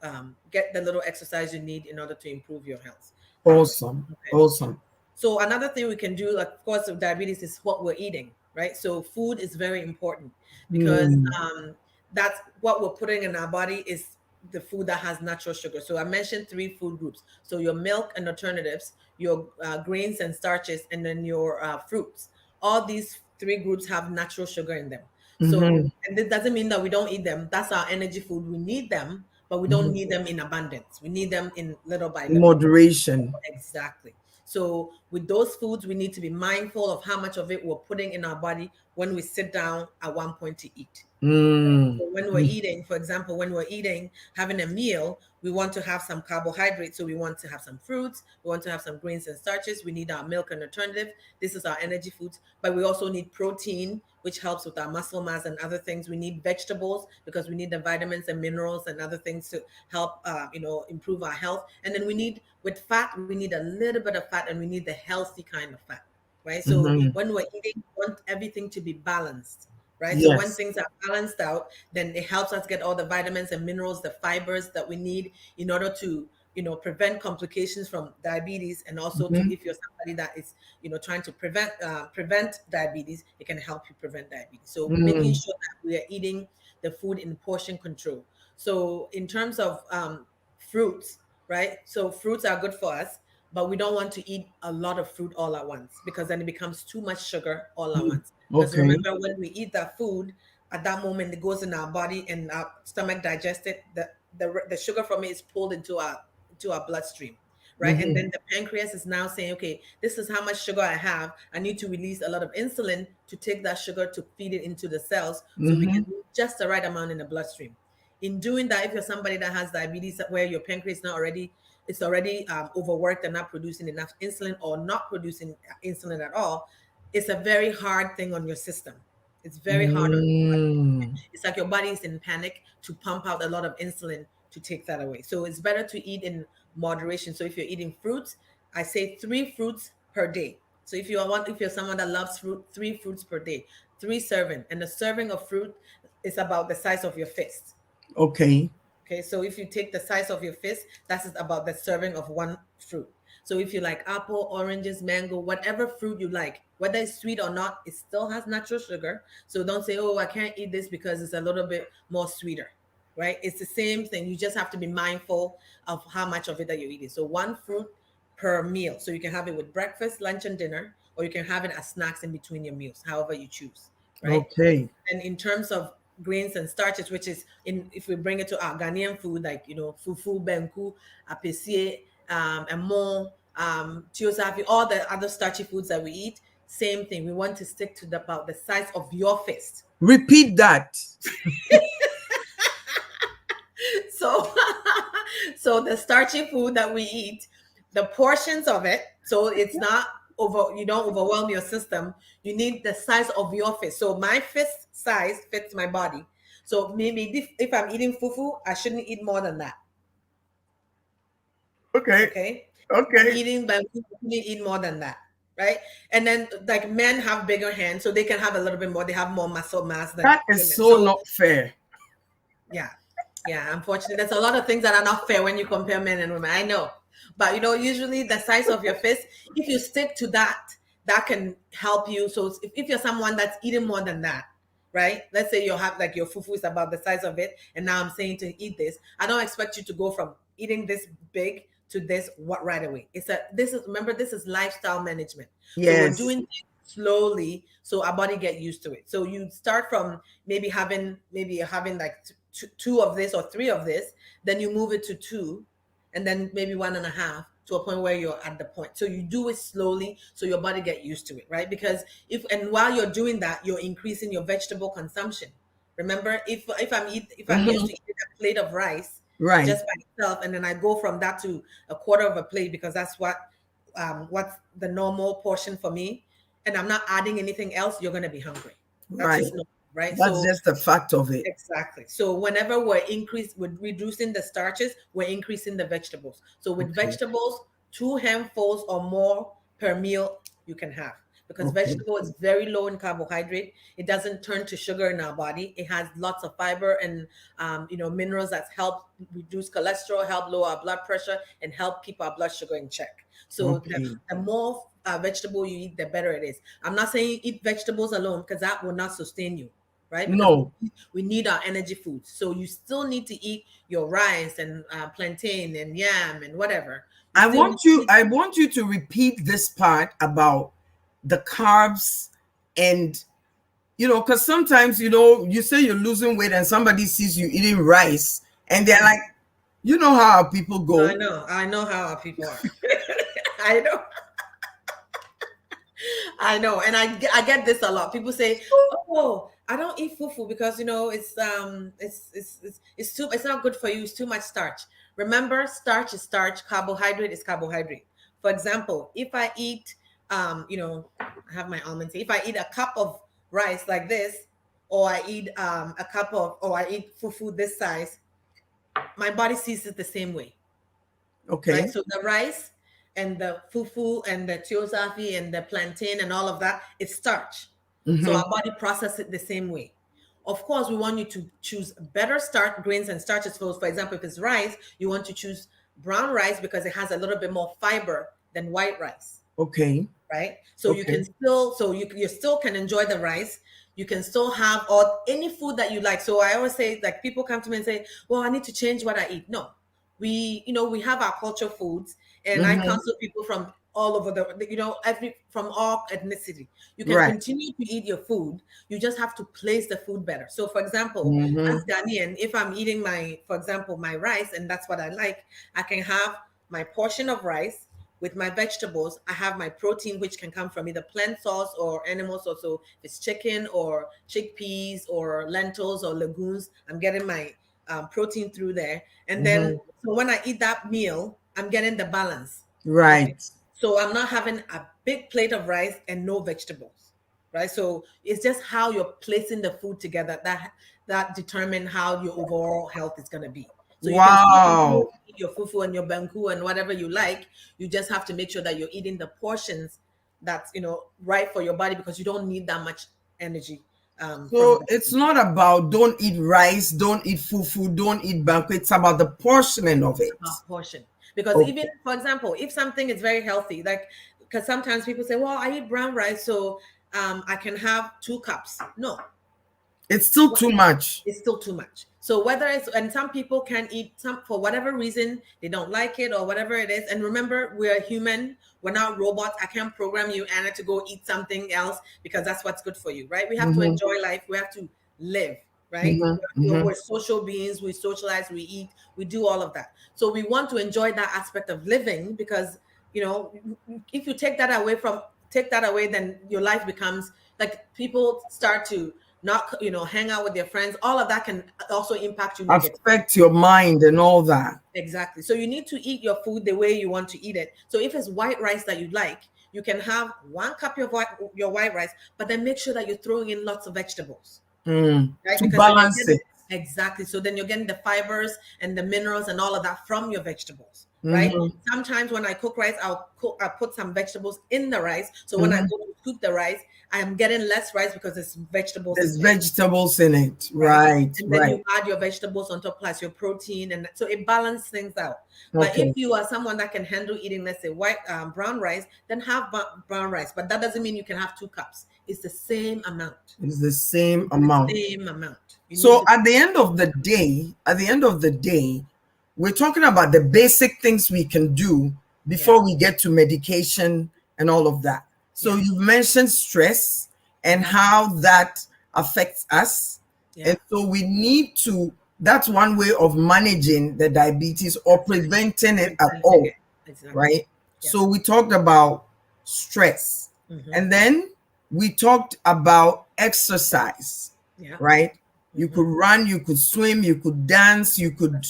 get the little exercise you need in order to improve your health. Awesome. Okay. Awesome. So another thing we can do, like, of course, with diabetes is what we're eating, right? So food is very important because Mm. that's what we're putting in our body is the food that has natural sugar. So I mentioned three food groups. So your milk and alternatives, your grains and starches, and then your fruits. All these three groups have natural sugar in them. So, Mm-hmm. and this doesn't mean that we don't eat them. That's our energy food. We need them, but we don't Mm-hmm. need them in abundance. We need them in little by little. Moderation. Exactly. So with those foods, we need to be mindful of how much of it we're putting in our body when we sit down at one point to eat. Mm. So when we're eating, for example, when we're eating, having a meal, we want to have some carbohydrates. So we want to have some fruits. We want to have some grains and starches. We need our milk and alternative. This is our energy foods. But we also need protein, which helps with our muscle mass and other things. We need vegetables because we need the vitamins and minerals and other things to help, improve our health. And then with fat, we need a little bit of fat and we need the healthy kind of fat, right? So Mm-hmm. when we're eating, we want everything to be balanced, right? So when Yes. things are balanced out, then it helps us get all the vitamins and minerals, the fibers that we need in order to, prevent complications from diabetes, and also to, Mm-hmm. if you're somebody that is, trying to prevent diabetes, it can help you prevent diabetes. So making Mm. sure that we are eating the food in portion control. So in terms of fruits, right? So fruits are good for us, but we don't want to eat a lot of fruit all at once because then it becomes too much sugar all at Mm. once. Because Okay. remember, when we eat that food, at that moment it goes in our body and our stomach digests it. The sugar from it is pulled into our bloodstream, right? And Mm-hmm. then the pancreas is now saying, okay, this is how much sugar I have. I need to release a lot of insulin to take that sugar to feed it into the cells so we Mm-hmm. can move just the right amount in the bloodstream. In doing that, if you're somebody that has diabetes where your pancreas not already it's already overworked and not producing enough insulin or not producing insulin at all, it's a very hard thing on your system. It's very hard on your body. Mm. It's like your body is in panic to pump out a lot of insulin to take that away. So it's better to eat in moderation. So if you're eating fruits, I say 3 fruits per day. So if you're someone that loves fruit, 3 fruits per day, 3 serving, and a serving of fruit is about the size of your fist. Okay. Okay, so if you take the size of your fist, that's about the serving of one fruit. So if you like apple, oranges, mango, whatever fruit you like, whether it's sweet or not, it still has natural sugar. So don't say, oh, I can't eat this because it's a little bit more sweeter, right? It's the same thing. You just have to be mindful of how much of it that you're eating. So 1 fruit per meal. So you can have it with breakfast, lunch, and dinner, or you can have it as snacks in between your meals, however you choose, right? Okay. And in terms of grains and starches, which is in if we bring it to our Ghanaian food, like fufu, benku, apesie, and more, tiosafi, all the other starchy foods that we eat, same thing. We want to stick to about the size of your fist. Repeat that. So, so the starchy food that we eat, the portions of it, so it's not over. You don't overwhelm your system. You need the size of your fist. So my fist size fits my body. So maybe if I'm eating fufu, I shouldn't eat more than that. Okay. Okay. If I'm Okay. eating bamboo, I shouldn't eat more than that. Right. And then like men have bigger hands, so they can have a little bit more. They have more muscle mass than That is women. so So not fair. yeah. Yeah, unfortunately, there's a lot of things that are not fair when you compare men and women. I know. But usually the size of your fist, if you stick to that, that can help you. So if you're someone that's eating more than that, right? Let's say you have like your fufu is about the size of it, and now I'm saying to eat this. I don't expect you to go from eating this big to this what right away. Remember, this is lifestyle management. So we're Yes. doing things slowly so our body get used to it. So you start from maybe having like two of this or three of this, then you move it to two, and then maybe 1.5 to a point where you're at the point. So you do it slowly so your body get used to it, right? Because while you're doing that, you're increasing your vegetable consumption. Remember, if I'm used to eating a plate of rice Right. just by itself, and then I go from that to a quarter of a plate because that's what's the normal portion for me, and I'm not adding anything else, you're going to be hungry. That's Right. just normal, right? That's just the fact of it. Exactly. So whenever we're reducing the starches, we're increasing the vegetables. So with vegetables, 2 handfuls or more per meal you can have, because vegetable is very low in carbohydrate. It doesn't turn to sugar in our body. It has lots of fiber and minerals that help reduce cholesterol, help lower our blood pressure, and help keep our blood sugar in check. So the more vegetable you eat, the better it is. I'm not saying eat vegetables alone, because that will not sustain you. Right? Because No. we need our energy foods. So you still need to eat your rice and plantain and yam and whatever. I want you to repeat this part about the carbs, and because sometimes you say you're losing weight and somebody sees you eating rice and they're like, how people go. I know how our people are. I know, and I get this a lot. People say, "Oh, I don't eat fufu because it's not good for you. It's too much starch." Remember, starch is starch. Carbohydrate is carbohydrate. For example, if I eat, I have my almonds. If I eat a cup of rice like this, or I eat or I eat fufu this size, my body sees it the same way. Okay. Right? So the rice and the fufu and the tiosafi and the plantain and all of that, it's starch. So our body processes it the same way. Of course, we want you to choose better grains and starches. For example, if it's rice, you want to choose brown rice because it has a little bit more fiber than white rice. Okay. Right? So you can you still can enjoy the rice. You can still have any food that you like. So I always say, like, people come to me and say, well, I need to change what I eat. No, we have our culture foods, and I counsel people from all over from all ethnicity. You can continue to eat your food. You just have to place the food better. So for example, as Ghanaian, if I'm eating my rice, and that's what I like, I can have my portion of rice with my vegetables. I have my protein, which can come from either plant source or animal source. So if it's chicken or chickpeas or lentils or legumes, I'm getting my protein through there. And then, so when I eat that meal, I'm getting the balance. Right. Okay? So I'm not having a big plate of rice and no vegetables, right? So it's just how you're placing the food together that determine how your overall health is going to be. So you can eat your fufu and your banku and whatever you like. You just have to make sure that you're eating the portions that's right for your body, because you don't need that much energy. So it's not about don't eat rice, don't eat fufu, don't eat banku. It's about the portioning of it. Portion. Because even, for example, if something is very healthy, like, because sometimes people say, well, I eat brown rice, so I can have 2 cups. No. It's still too much. It's still too much. So and some people can eat for whatever reason, they don't like it or whatever it is. And remember, we're human. We're not robots. I can't program you, Anna, to go eat something else because that's what's good for you, right? We have to enjoy life. We have to live, right? We're social beings. We socialize, we eat, we do all of that. So we want to enjoy that aspect of living, because, if you take that away, then your life becomes like, people start to not, hang out with their friends. All of that can also impact you negatively. Affect your mind and all that. Exactly. So you need to eat your food the way you want to eat it. So if it's white rice that you like, you can have 1 cup of your white rice, but then make sure that you're throwing in lots of vegetables. Right? To balance it. Exactly. So then you're getting the fibers and the minerals and all of that from your vegetables. Right? Sometimes when I cook rice, I'll put some vegetables in the rice. So when I go to cook the rice, I am getting less rice because there's vegetables. There's vegetables in it. Right. And then you add your vegetables on top, plus your protein. And so it balances things out. But if you are someone that can handle eating, let's say, brown rice, then have brown rice. But that doesn't mean you can have 2 cups. It's the same amount. It's the same amount. Same amount. So at the end of the day, we're talking about the basic things we can do before we get to medication and all of that. So you've mentioned stress and how that affects us. And so we need to, that's one way of managing the diabetes or preventing it at all, right? So we talked about stress. And then we talked about exercise, right? You could run, you could swim, you could dance, you could,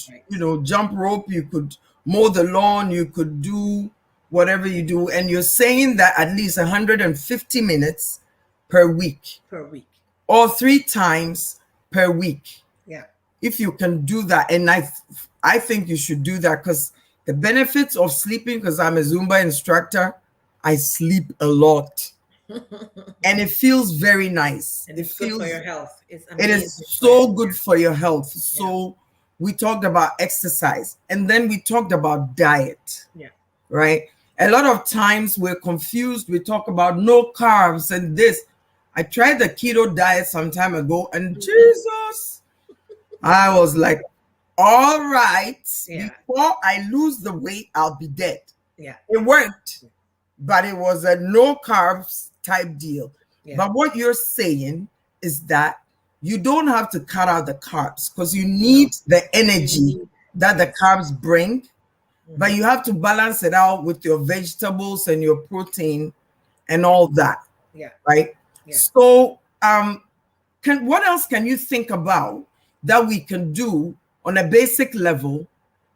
jump rope, you could mow the lawn, you could do whatever you do. And you're saying that at least 150 minutes per week. Or 3 times per week. If you can do that. And I think you should do that, because the benefits of sleeping, because I'm a Zumba instructor, I sleep a lot. And it feels very nice. And it's good for your health. It's it is so good for your health. So we talked about exercise, and then we talked about diet. Right? A lot of times we're confused. We talk about no carbs and this. I tried the keto diet some time ago, and Jesus, I was like, all right, before I lose the weight, I'll be dead. It worked, but it was a no carbs type deal. But what you're saying is that you don't have to cut out the carbs, because you need the energy that the carbs bring, but you have to balance it out with your vegetables and your protein and all that. Right? So what else can you think about that we can do on a basic level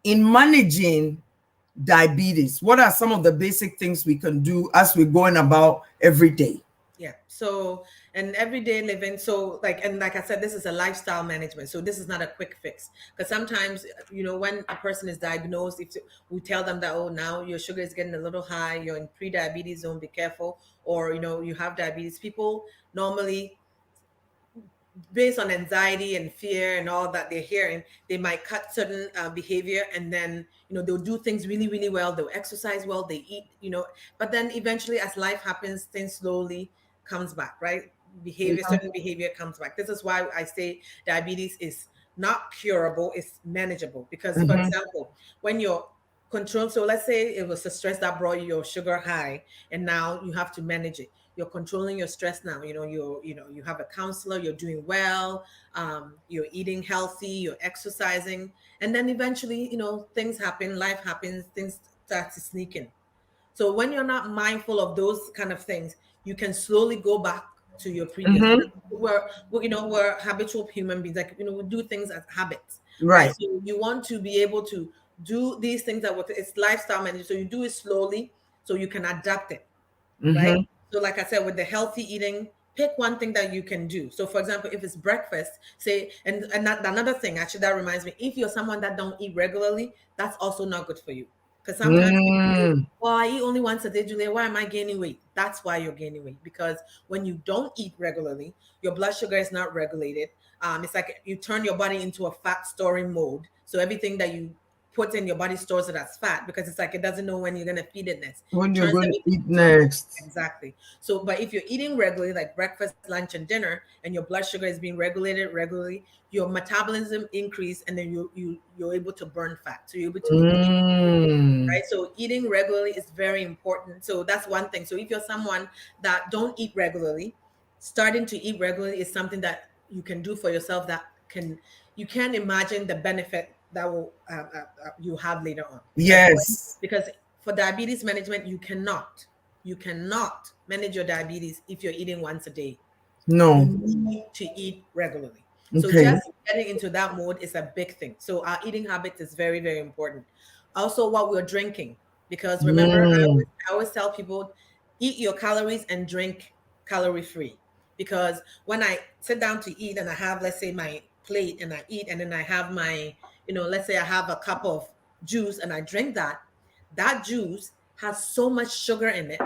in managing diabetes? What are some of the basic things we can do as we're going about every day? So, and everyday living. So like I said, this is a lifestyle management. So this is not a quick fix, because sometimes, when a person is diagnosed, if we tell them that, oh, now your sugar is getting a little high, you're in pre-diabetes zone, be careful, or, you have diabetes. People normally, based on anxiety and fear and all that they're hearing, they might cut certain behavior, and then they'll do things really, really well. They'll exercise well, they eat, but then eventually, as life happens, things slowly comes back, right? Certain behavior comes back. This is why I say diabetes is not curable, it's manageable. Because, for example, when you're controlled, so let's say it was the stress that brought your sugar high, and now you have to manage it. You're controlling your stress now. You have a counselor, you're doing well, you're eating healthy, you're exercising, and then eventually, things happen, life happens, things start to sneak in. So when you're not mindful of those kind of things, you can slowly go back to your previous. We're habitual human beings. Like, we do things as habits, right? So you want to be able to do these things it's lifestyle management. So you do it slowly, so you can adapt it, right? So like I said, with the healthy eating, pick one thing that you can do. So for example, if it's breakfast, say, and another thing, actually, that reminds me, if you're someone that don't eat regularly, that's also not good for you. Because sometimes people say, well, I eat only once a day, Julia, why am I gaining weight? That's why you're gaining weight. Because when you don't eat regularly, your blood sugar is not regulated. It's like you turn your body into a fat storing mode. So everything that you put in your body stores it as fat, because it's like it doesn't know when you're going to feed it next. When you're going to eat next. Exactly. So, but if you're eating regularly, like breakfast, lunch, and dinner, and your blood sugar is being regulated regularly, your metabolism increase, and then you're able to burn fat. So you're able to eat, right? So eating regularly is very important. So that's one thing. So if you're someone that don't eat regularly, starting to eat regularly is something that you can do for yourself. You can't imagine the benefit that will you have later on. Yes. Because for diabetes management, you cannot manage your diabetes if you're eating once a day. No. You need to eat regularly. So just getting into that mode is a big thing. So our eating habits is very, very important. Also, what we're drinking, because remember, I always tell people, eat your calories and drink calorie free. Because when I sit down to eat and I have, let's say, my plate and I eat, and then I have my, let's say I have a cup of juice and I drink that juice has so much sugar in it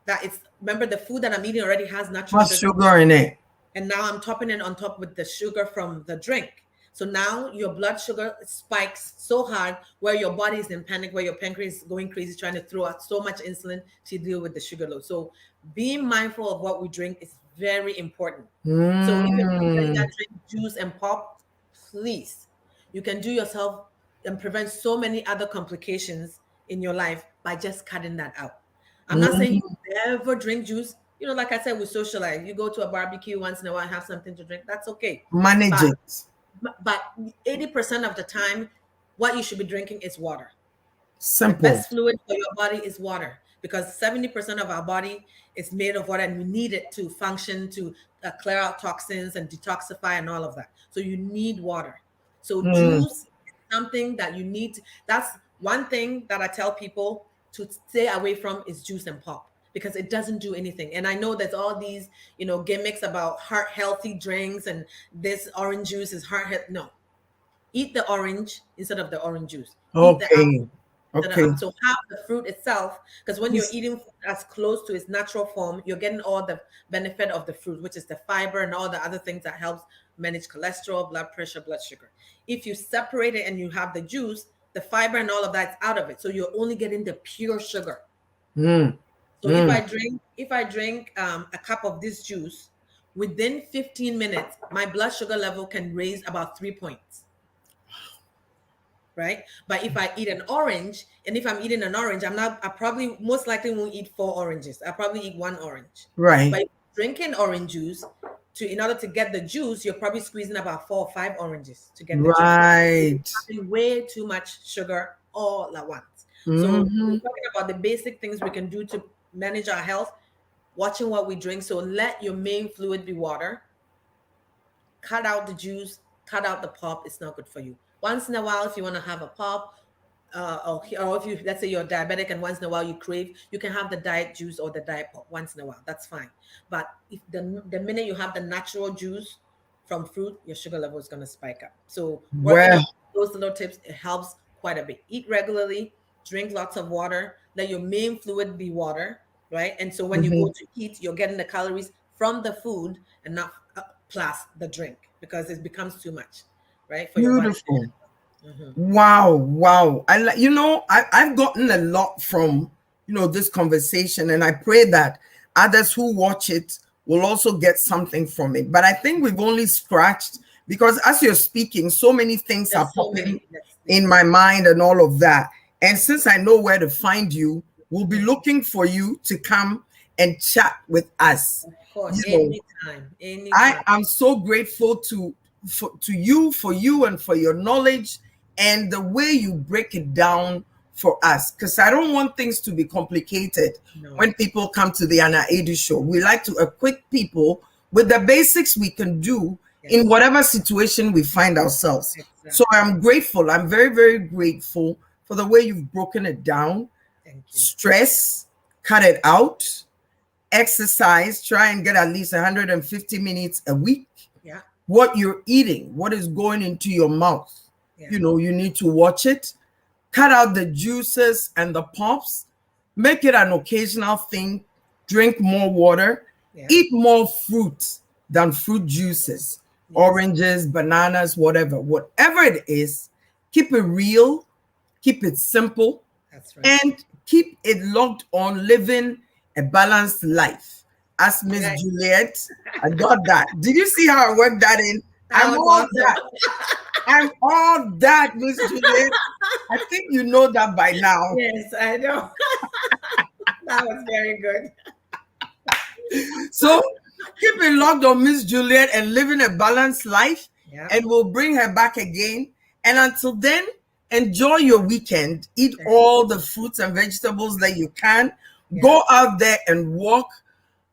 that remember, the food that I'm eating already has natural sugar in it. And now I'm topping it on top with the sugar from the drink. So now your blood sugar spikes so hard, where your body is in panic, where your pancreas is going crazy, trying to throw out so much insulin to deal with the sugar load. So being mindful of what we drink is very important. So if you're that drink juice and pop, please, you can do yourself and prevent so many other complications in your life by just cutting that out. I'm not saying Mhm. you never drink juice. You know, like I said, we socialize. You go to a barbecue once in a while, have something to drink. That's okay. Manage But it. but 80% of the time, what you should be drinking is water. The Simple. best fluid for your body is water, because 70% of our body is made of water, and we need it to function, to clear out toxins and detoxify and all of that. So you need water. So Mm. juice is something that you need. That's one thing that I tell people to stay away from, is juice and pop, because it doesn't do anything. And I know there's all these, gimmicks about heart healthy drinks, and this orange juice is heart health. No, eat the orange instead of the orange juice. Eat the apple Okay. instead of Okay. apple. So have the fruit itself, because when you're This- eating food as close to its natural form, you're getting all the benefit of the fruit, which is the fiber and all the other things that helps manage cholesterol, blood pressure, blood sugar. If you separate it and you have the juice, the fiber and all of that's out of it. So you're only getting the pure sugar. Mm. So Mm. if I drink a cup of this juice, within 15 minutes, my blood sugar level can raise about 3 points, right? But if I eat an orange, and if I'm eating an orange, I probably most likely won't eat 4 oranges. I'll probably eat one orange. Right. But if you're drinking orange juice, in order to get the juice, you're probably squeezing about 4 or 5 oranges to get the juice. You're Right. having way too much sugar all at once. So we're Hmm. talking about the basic things we can do to manage our health, watching what we drink. So let your main fluid be water. Cut out the juice, cut out the pop. It's not good for you. Once in a while, if you want to have a pop, or if you, let's say you're diabetic and once in a while you crave, you can have the diet juice or the diet pop once in a while. That's fine. But if the minute you have the natural juice from fruit, your sugar level is going to spike up. So working on Well. those little tips, it helps quite a bit. Eat regularly, drink lots of water. Let your main fluid be water, right? And so when you Mhm. go to eat, you're getting the calories from the food and not plus the drink, because it becomes too much, right, for your body. Beautiful. Hmm. Wow, wow. I've gotten a lot from, this conversation, and I pray that others who watch it will also get something from it. But I think we've only scratched, because as you're speaking, so many things are There's so popping many. Yes, in yes, my mind and all of that. And since I know where to find you, we'll be yes. looking for you to come and chat with us. Of course, You know, anytime, I anytime. am so grateful to you, for you, and for your knowledge and the way you break it down for us. Because I don't want things to be complicated No, when people come to the Aidoo show. We like to equip people with the basics we can do in yes, whatever situation we find ourselves. So exactly. I'm grateful. I'm very, very grateful for the way you've broken it down. Thank you. Stress, cut it out. Exercise, try and get at least 150 minutes a week. Yeah, What you're eating, what is going into your mouth, yeah, you need to watch it. Cut out the juices and the pops. Make it an occasional thing. Drink more water. yeah, Eat more fruit than fruit juices, yes. oranges, bananas, whatever it is. Keep it real, keep it simple, That's right. and keep it locked on living a balanced life. As Miss Right. Juliet, I got that. Did you see how I worked that in? That I'm was all awesome. that. I'm all that, Miss Juliet. I think you know that by now. Yes, I know. That was very good. So keep it locked on Miss Juliet and living a balanced life, Yeah. and we'll bring her back again. And until then, enjoy your weekend. Eat Thank all the fruits and vegetables that you can. Yeah. Go out there and walk.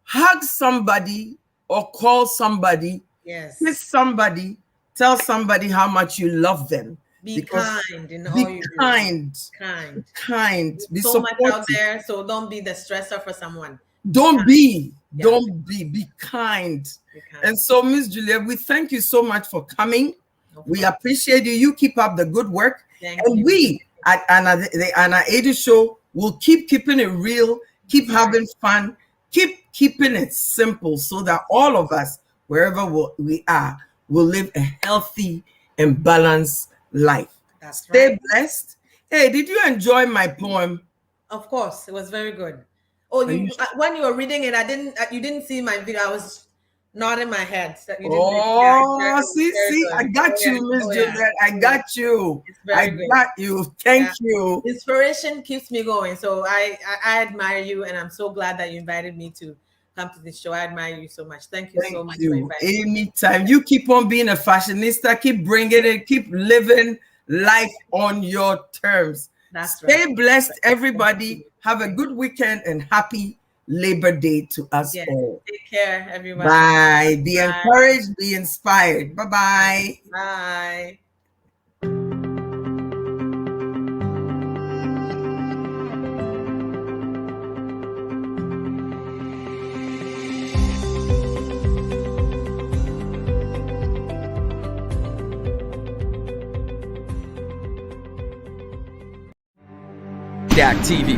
Hug somebody or call somebody. Kiss Yes. somebody. Tell somebody how much you love them. Be Because kind in all be you do. kind, Kind. be So much out supportive. there, so don't be the stressor for someone. Be Don't kind. be, Yeah. don't be kind. Be And kind. so, Miss Julia, we thank you so much for coming. No We problem. appreciate you. You keep up the good work. Thank And you. we at the Anna Aidoo show will keep keeping it real, keep That's right. having fun, keep keeping it simple so that all of us, wherever we are, will live a healthy and balanced life. That's right. Stay blessed. Hey, did you enjoy my poem? Of course, it was very good. Oh, Are you you when you were reading it, I didn't. You didn't see my video. I was nodding my head. So you didn't. Yeah, Oh, it was very see, I good. got Oh yeah, you, Miss oh yeah. Juliet. I got you. It's I very good. got you. Thank Yeah. you. Inspiration keeps me going. So I admire you, and I'm so glad that you invited me to come to this show. I admire you so much. Thank you so Thank much for you. inviting me. Anytime. You keep on being a fashionista. Keep bringing it. Keep living life on your terms. That's Stay right. blessed, Thank everybody. you. Have a good weekend and happy Labor Day to us Yes. all. Take care, everyone. Bye. Be Bye. encouraged. Be inspired. Bye-bye. Bye. TV.